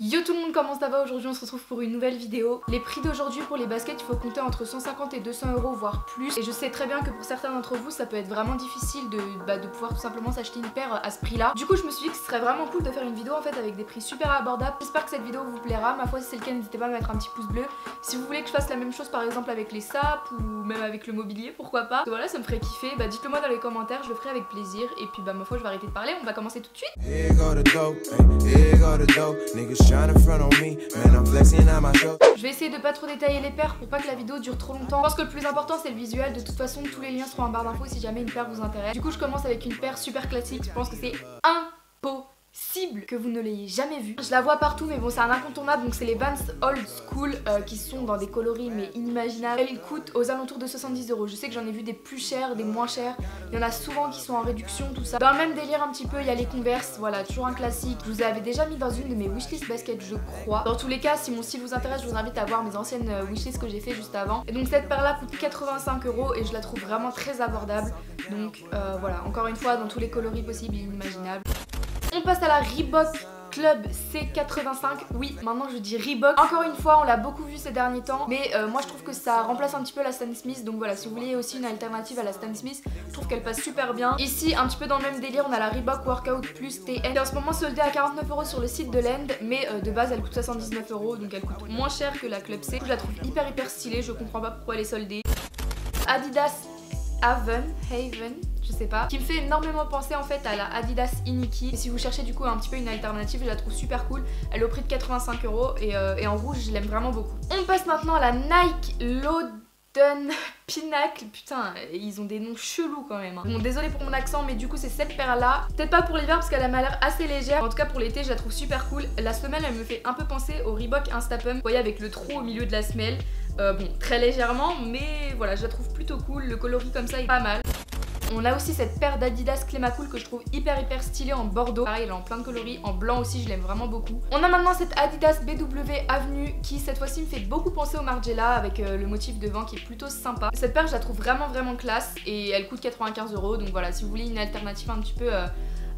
Yo tout le monde, comment ça va? Aujourd'hui on se retrouve pour une nouvelle vidéo. Les prix d'aujourd'hui pour les baskets, il faut compter entre 150 et 200 euros voire plus. Et je sais très bien que pour certains d'entre vous ça peut être vraiment difficile de pouvoir tout simplement s'acheter une paire à ce prix là. Du coup je me suis dit que ce serait vraiment cool de faire une vidéo en fait avec des prix super abordables. J'espère que cette vidéo vous plaira. Ma foi si c'est le cas n'hésitez pas à mettre un petit pouce bleu. Si vous voulez que je fasse la même chose par exemple avec les sapes ou même avec le mobilier, pourquoi pas. Voilà, ça me ferait kiffer. Dites le moi dans les commentaires, je le ferai avec plaisir. Et puis ma foi je vais arrêter de parler, on va commencer tout de suite. Je vais essayer de pas trop détailler les paires pour pas que la vidéo dure trop longtemps. Je pense que le plus important c'est le visuel. De toute façon tous les liens seront en barre d'infos si jamais une paire vous intéresse. Du coup je commence avec une paire super classique. Je pense que c'est impossible que vous ne l'ayez jamais vue. Je la vois partout mais bon c'est un incontournable. Donc c'est les Vans Old School qui sont dans des coloris mais inimaginables. Elles coûtent aux alentours de 70 euros. Je sais que j'en ai vu des plus chers, des moins chers. Il y en a souvent qui sont en réduction, tout ça. Dans le même délire un petit peu, il y a les Converse. Voilà, toujours un classique. Je vous avais déjà mis dans une de mes wishlist baskets je crois. Dans tous les cas, si mon style vous intéresse, je vous invite à voir mes anciennes wishlists que j'ai fait juste avant. Et donc cette paire là coûte 85 euros et je la trouve vraiment très abordable. Donc voilà, encore une fois dans tous les coloris possibles et inimaginables. On passe à la Reebok Club C85, oui maintenant je dis Reebok. Encore une fois on l'a beaucoup vu ces derniers temps mais moi je trouve que ça remplace un petit peu la Stan Smith. Donc voilà, si vous voulez aussi une alternative à la Stan Smith, je trouve qu'elle passe super bien. Ici un petit peu dans le même délire on a la Reebok Workout Plus TN. Elle est en ce moment soldée à 49 euros sur le site de Lend mais de base elle coûte 79 euros donc elle coûte moins cher que la Club C. Je la trouve hyper stylée, je comprends pas pourquoi elle est soldée. Adidas Haven, je sais pas, qui me fait énormément penser en fait à la Adidas Iniki. Et si vous cherchez du coup un petit peu une alternative, je la trouve super cool. Elle est au prix de 85 euros et en rouge je l'aime vraiment beaucoup. On passe maintenant à la Nike Loden Pinnacle. Putain, ils ont des noms chelous quand même. Bon, désolé pour mon accent, mais du coup c'est cette paire là. Peut-être pas pour l'hiver parce qu'elle a l'air assez légère. En tout cas pour l'été je la trouve super cool. La semelle elle me fait un peu penser au Reebok Instapump. Vous voyez avec le trou au milieu de la semelle. Bon, très légèrement, mais voilà, je la trouve plutôt cool. Le coloris comme ça est pas mal. On a aussi cette paire d'Adidas Climacool que je trouve hyper stylée en bordeaux. Pareil, elle est en plein de coloris. En blanc aussi, je l'aime vraiment beaucoup. On a maintenant cette Adidas BW Avenue qui cette fois-ci me fait beaucoup penser au Margiela avec le motif devant qui est plutôt sympa. Cette paire, je la trouve vraiment classe et elle coûte 95 euros. Donc voilà, si vous voulez une alternative un petit peu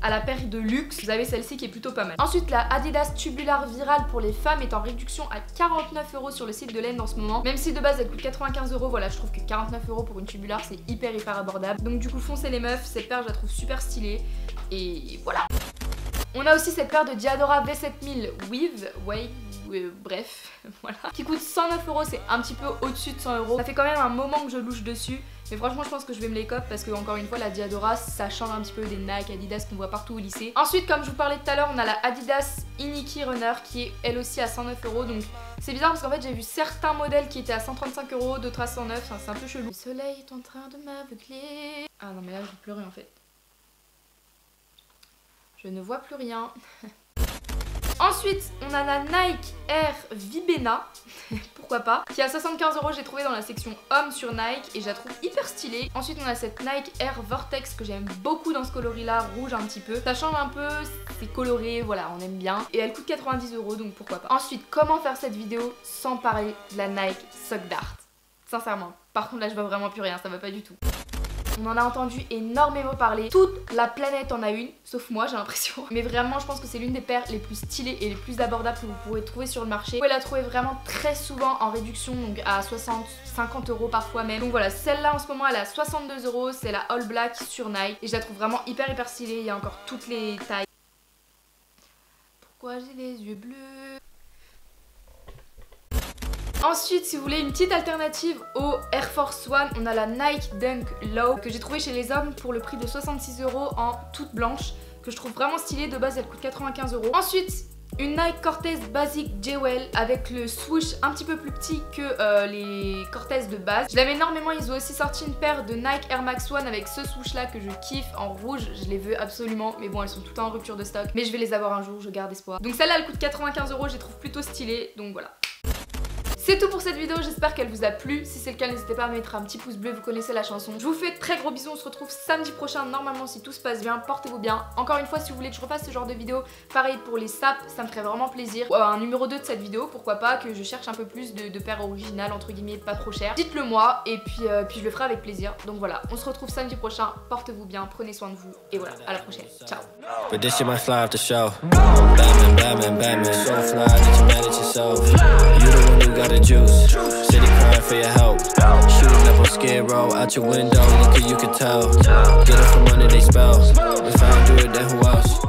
à la paire de luxe, vous avez celle-ci qui est plutôt pas mal. Ensuite la Adidas Tubular Viral pour les femmes est en réduction à 49 euros sur le site de Lend en ce moment. Même si de base elle coûte 95 euros, voilà je trouve que 49 euros pour une tubular c'est hyper abordable. Donc du coup foncez les meufs, cette paire je la trouve super stylée et voilà. On a aussi cette paire de Diadora V7000 bref, voilà, qui coûte 109 euros, c'est un petit peu au-dessus de 100 euros. Ça fait quand même un moment que je louche dessus. Mais franchement je pense que je vais me les copier parce que encore une fois la Diadora ça change un petit peu des Nike, Adidas qu'on voit partout au lycée. Ensuite comme je vous parlais tout à l'heure on a la Adidas Iniki Runner qui est elle aussi à 109 euros. Donc c'est bizarre parce qu'en fait j'ai vu certains modèles qui étaient à 135 euros, d'autres à 109, enfin, c'est un peu chelou. Le soleil est en train de m'aveugler. Ah non mais là je vais pleurer en fait. Je ne vois plus rien. Ensuite, on a la Nike Air Vibena, pourquoi pas, qui est à 75 euros, j'ai trouvé dans la section homme sur Nike et je la trouve hyper stylée. Ensuite, on a cette Nike Air Vortex que j'aime beaucoup dans ce coloris là, rouge un petit peu. Ça change un peu, c'est coloré, voilà, on aime bien. Et elle coûte 90 euros, donc pourquoi pas. Ensuite, comment faire cette vidéo sans parler de la Nike Sock Dart? Sincèrement, par contre là je vois vraiment plus rien, ça va pas du tout. On en a entendu énormément parler, toute la planète en a une, sauf moi j'ai l'impression. Mais vraiment je pense que c'est l'une des paires les plus stylées et les plus abordables que vous pourrez trouver sur le marché. Vous pouvez la trouver vraiment très souvent en réduction, donc à 60, 50 euros parfois même. Donc voilà, celle-là en ce moment elle est à 62 euros, c'est la All Black sur Nike. Et je la trouve vraiment hyper stylée, il y a encore toutes les tailles. Pourquoi j'ai les yeux bleus? Ensuite, si vous voulez une petite alternative au Air Force One, on a la Nike Dunk Low que j'ai trouvé chez les hommes pour le prix de 66 euros en toute blanche, que je trouve vraiment stylée. De base, elle coûte 95 euros. Ensuite, une Nike Cortez Basic Jewel avec le swoosh un petit peu plus petit que les Cortez de base. Je l'aime énormément, ils ont aussi sorti une paire de Nike Air Max One avec ce swoosh là que je kiffe en rouge, je les veux absolument, mais bon elles sont tout le temps en rupture de stock, mais je vais les avoir un jour, je garde espoir. Donc celle-là elle coûte 95 euros, je les trouve plutôt stylées, donc voilà. C'est tout pour cette vidéo, j'espère qu'elle vous a plu. Si c'est le cas, n'hésitez pas à mettre un petit pouce bleu, vous connaissez la chanson. Je vous fais de très gros bisous, on se retrouve samedi prochain normalement si tout se passe bien, portez-vous bien. Encore une fois, si vous voulez que je refasse ce genre de vidéo, pareil pour les saps, ça me ferait vraiment plaisir. Un numéro 2 de cette vidéo, pourquoi pas, que je cherche un peu plus de paires originales, entre guillemets, pas trop chères. Dites-le moi et puis je le ferai avec plaisir. Donc voilà, on se retrouve samedi prochain, portez-vous bien, prenez soin de vous et voilà, à la prochaine, ciao. But this shit might fly off the show. Batman, Batman, Batman, so fly that you manage yourself. You the one who got the juice. City crying for your help. Shooting up on Skid Row, out your window, look at you can tell. Get it from under they spell. If I don't do it, then who else?